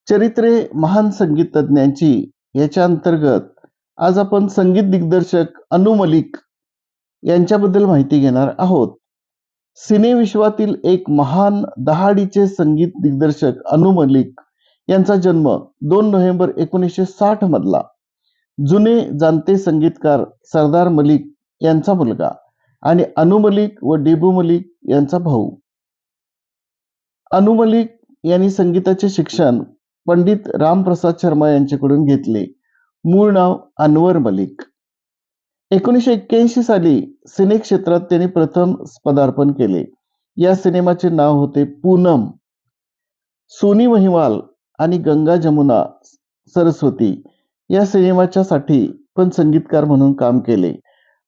चरित्रे महान संगीत तज्ञांची याच्या अंतर्गत आज आपण संगीत दिग्दर्शक अनु मलिक यांच्याबद्दल माहिती घेणार आहोत. सिनेविश्वातील एक महान दहाडीचे संगीत दिग्दर्शक अनु मलिक यांचा जन्म 2 नोव्हेंबर 1960 मधला. जुने जाणते संगीतकार सरदार मलिक यांचा मुलगा आणि अनु मलिक व डेबू मलिक यांचा भाऊ. अनु मलिक यांनी संगीताचे शिक्षण पंडित रामप्रसाद शर्मा यांच्याकडून घेतले. मूळ नाव अनवर मलिक. 1981 साली सिने क्षेत्रात त्यांनी प्रथम पदार्पण केले. या सिनेमाचे नाव होते पूनम. सोनी महिवाल आणि गंगा जमुना सरस्वती या सिनेमाच्या साठी पण संगीतकार म्हणून काम केले,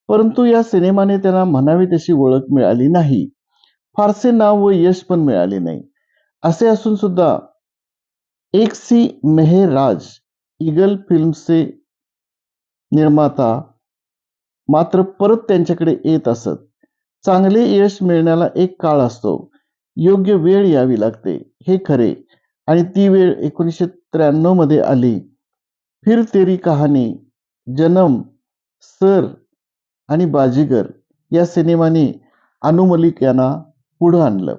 परंतु या सिनेमाने त्यांना म्हणावी तशी ओळख मिळाली नाही. फारसे नाव व यश पण मिळाले नाही. असे असून सुद्धा एक सी मेहर राज ईगल फिल्म्सचे निर्माता मात्र परत त्यांच्याकडे येत असत. चांगले यश मिळण्याला एक काळ असतो, योग्य वेळ यावी लागते हे खरे, आणि ती वेळ 1993 मध्ये आली. फिर तेरी कहाणी, जन्म, सर आणि बाजीगर या सिनेमाने अनु मलिक यांना पुढं आणलं.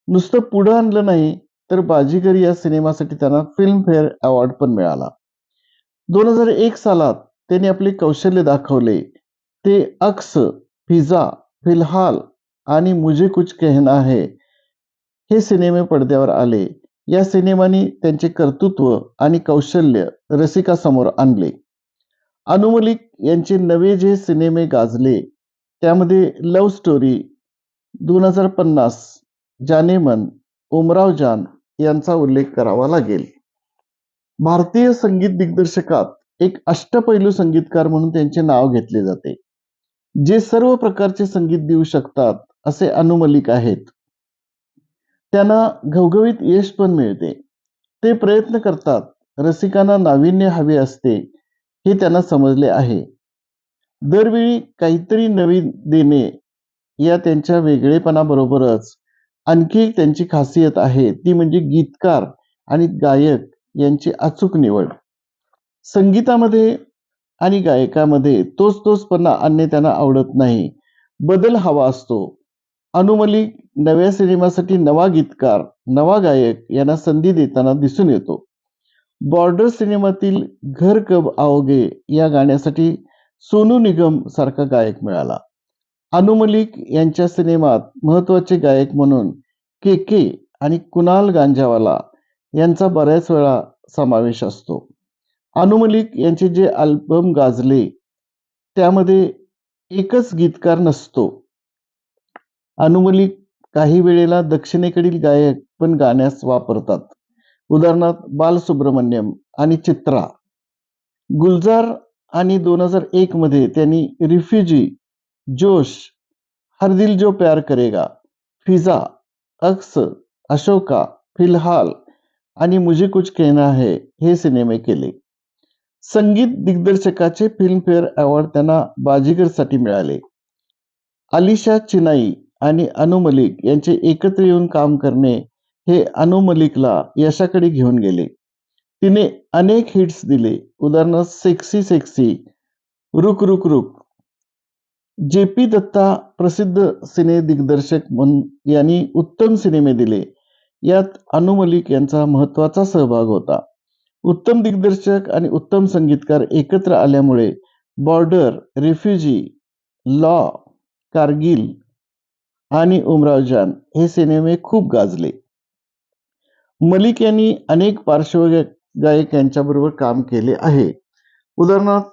नुसतं पुढं आणलं नाही तर बाजीगर या सिनेमासाठी त्यांना फिल्मफेअर अवॉर्ड पण मिळाला. 2001 सालात त्यांनी आपले कौशल्य दाखवले. ते अक्स, फिजा, फिलहाल आणि मुझे कुछ कहना है हे सिनेमे पडद्यावर आले. या सिनेमाने त्यांचे कर्तृत्व आणि कौशल्य रसिकासमोर आणले. अनु मलिक यांचे नवे जे सिनेमे गाजले त्यामध्ये लव्ह स्टोरी, 2050, जाने मन, उमराव जान यांचा उल्लेख करावा लागेल. भारतीय संगीत दिग्दर्शकात एक अष्टपैलू संगीतकार म्हणून त्यांचे नाव घेतले जाते. जे सर्व प्रकारचे संगीत देऊ शकतात असे अनु मलिक आहेत. त्यांना घवघवीत यश पण मिळते. ते प्रयत्न करतात. रसिकांना नाविन्य हवे असते हे त्यांना समजले आहे. दरवेळी काहीतरी नवीन देणे या त्यांच्या वेगळेपणाबरोबरच आणखी एक त्यांची खासियत आहे, ती म्हणजे गीतकार आणि गायक यांची अचूक निवड. संगीतामध्ये आणि गायकामध्ये तोचपणा आणणे त्यांना आवडत नाही. बदल हवा असतो. अनु मलिक नव्या सिनेमासाठी नवा गीतकार, नवा गायक यांना संधी देताना दिसून येतो. बॉर्डर सिनेमातील घर कब आओगे या गाण्यासाठी सोनू निगम सारखा गायक मिळाला. अनु मलिक यांच्या सिनेमात महत्वाचे गायक म्हणून के आणि कुणाल गांजावाला यांचा बऱ्याच वेळा समावेश असतो. अनु मलिक यांचे जे अल्बम गाजले त्यामध्ये एकच गीतकार नसतो. अनु मलिक काही वेळेला दक्षिणेकडील गायक पण गाण्यास वापरतात. उदाहरणार्थ बालसुब्रमण्यम आणि चित्रा. गुलजार आणि 2001 मध्ये त्यांनी रिफ्युजी, जोश, हर दिल जो प्यार करेगा, फिजा, अक्स, अशोका, फिलहाल आणि मुझे कुछ कहना है हे सिनेमे केले. संगीत दिग्दर्शकाचे फिल्मफेअर अवॉर्ड त्यांना बाजीगरसाठी मिळाले. अलिशा चिनाई आणि अनु मलिक यांचे एकत्र येऊन काम करणे हे अनु मलिकला यशाकडे घेऊन गेले. तिने अनेक हिट्स दिले. उदाहरणार्थ सेक्सी सेक्सी, रुक रुक रुक. जे.पी. दत्ता प्रसिद्ध सिने दिग्दर्शक यांनी उत्तम सिनेमे दिले. यात अनु मलिक यांचा महत्वाचा सहभाग होता. उत्तम दिग्दर्शक आणि उत्तम संगीतकार एकत्र आल्यामुळे बॉर्डर, रिफ्युजी, लॉ, कारगिल आणि उमराव जान हे सिनेमे खूप गाजले. मलिक यांनी अनेक पार्श्वगायक यांच्याबरोबर काम केले आहे. उदाहरणार्थ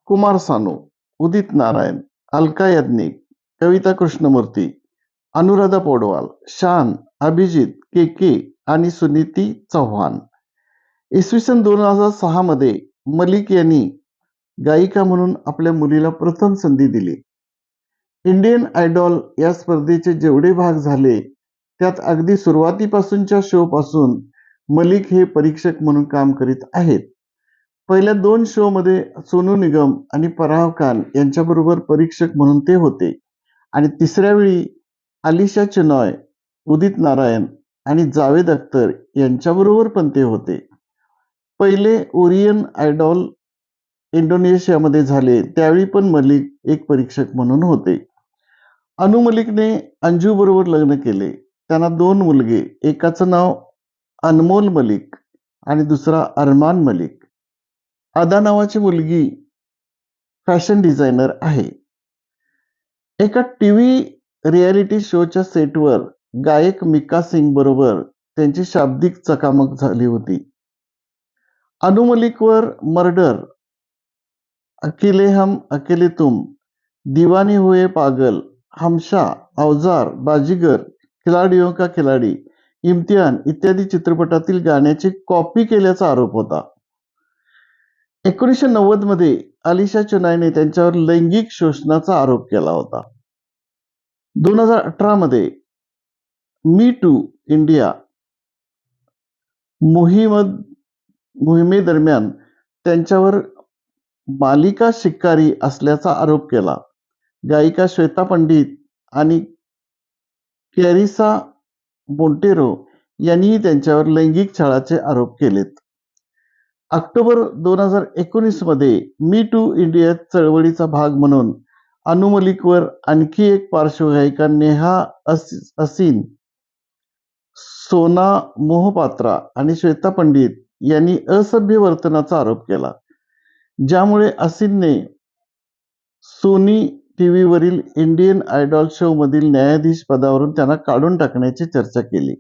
कुमार सानू, उदित नारायण, अलका याज्ञिक, कविता कृष्णमूर्ती, अनुराधा पौडवाल, शान, अभिजित, के आणि सुनीती चौहान. इसवी सन 2006 मध्ये मलिक यांनी गायिका म्हणून आपल्या मुलीला प्रथम संधी दिली. इंडियन आयडॉल या स्पर्धेचे जेवढे भाग झाले त्यात अगदी सुरुवातीपासूनच्या शो पासून मलिक हे परीक्षक म्हणून काम करीत आहेत. पहिल्या 2 शो मध्ये सोनू निगम आणि फराह खान यांच्याबरोबर परीक्षक म्हणून ते होते, आणि तिसऱ्या वेळी अलिशा चिनॉय, उदित नारायण आणि जावेद अख्तर यांच्याबरोबर पण ते होते. पहिले ओरियन आयडॉल इंडोनेशियामध्ये झाले त्यावेळी पण मलिक एक परीक्षक म्हणून होते. अनु मलिकने अंजू बरोबर लग्न केले. त्यांना 2 मुलगे, एकाचं नाव अनमोल मलिक आणि दुसरा अरमान मलिक. अदा नावाची मुलगी फॅशन डिझायनर आहे. एका टीव्ही रियालिटी शोच्या सेटवर गायक मिका सिंग बरोबर त्यांची शाब्दिक चकामक झाली होती. अनु मलिकवर मर्डर, अकेले हम अकेले तुम, दीवानी हुए पागल, हमशा, औजार, बाजीगर, खिलाडियों का खिलाडी, इम्तिहान इत्यादी चित्रपटातील गाण्याची कॉपी केल्याचा आरोप होता. 1990 मध्ये अलिशा चुनायने त्यांच्यावर लैंगिक शोषणाचा आरोप केला होता. 2018 मध्ये मी टू इंडिया मोहिमेदरम्यान त्यांच्यावर मालिका शिकारी असल्याचा आरोप केला. गायिका श्वेता पंडित आणि कॅरिसा मोंटेरो यांनीही त्यांच्यावर लैंगिक छळाचे आरोप केलेत. ऑक्टोबर 2019 मध्ये मी टू इंडिया चळवळीचा भाग म्हणून अनु मलिकवर आणखी एक पार्श्वगायिका नेहा असिन, सोना मोहपात्रा आणि श्वेता पंडित यांनी असभ्य वर्तनाचा आरोप केला, ज्यामुळे असिनने सोनी टीव्हीवरील इंडियन आयडॉल शो मधील न्यायाधीश पदावरून त्यांना काढून टाकण्याची चर्चा केली.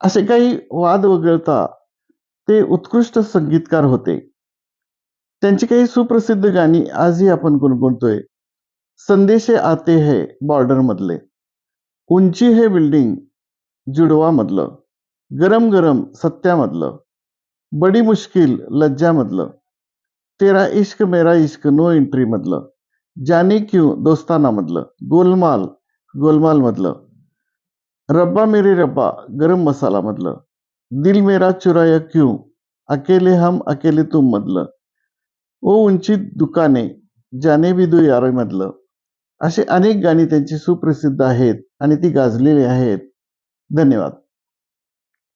असे काही वाद वगळता ते उत्कृष्ट संगीतकार होते. त्यांची काही सुप्रसिद्ध गाणी आजही आपण गुणगुणतोय. संदेशे आते है बॉर्डर मधले, उंची है बिल्डिंग जुडवा मधलं, गरम गरम सत्या मधलं, बडी मुश्किल लज्जा मधलं, तेरा इश्क मेरा इश्क नो एंट्री मधलं, जाने क्यों दोस्ताना मधलं, गोलमाल गोलमाल मधलं, रब्बा मेरे रब्बा गरम मसाला मधलं, दिल मेरा चुराया क्यों, अकेले हम अकेले तुम मधलं, ओ उंची दुकाने जाने भी दो यार मधलं. अशी अनेक गाणी त्यांची सुप्रसिद्ध आहेत आणि ती गाजलेली आहेत. धन्यवाद.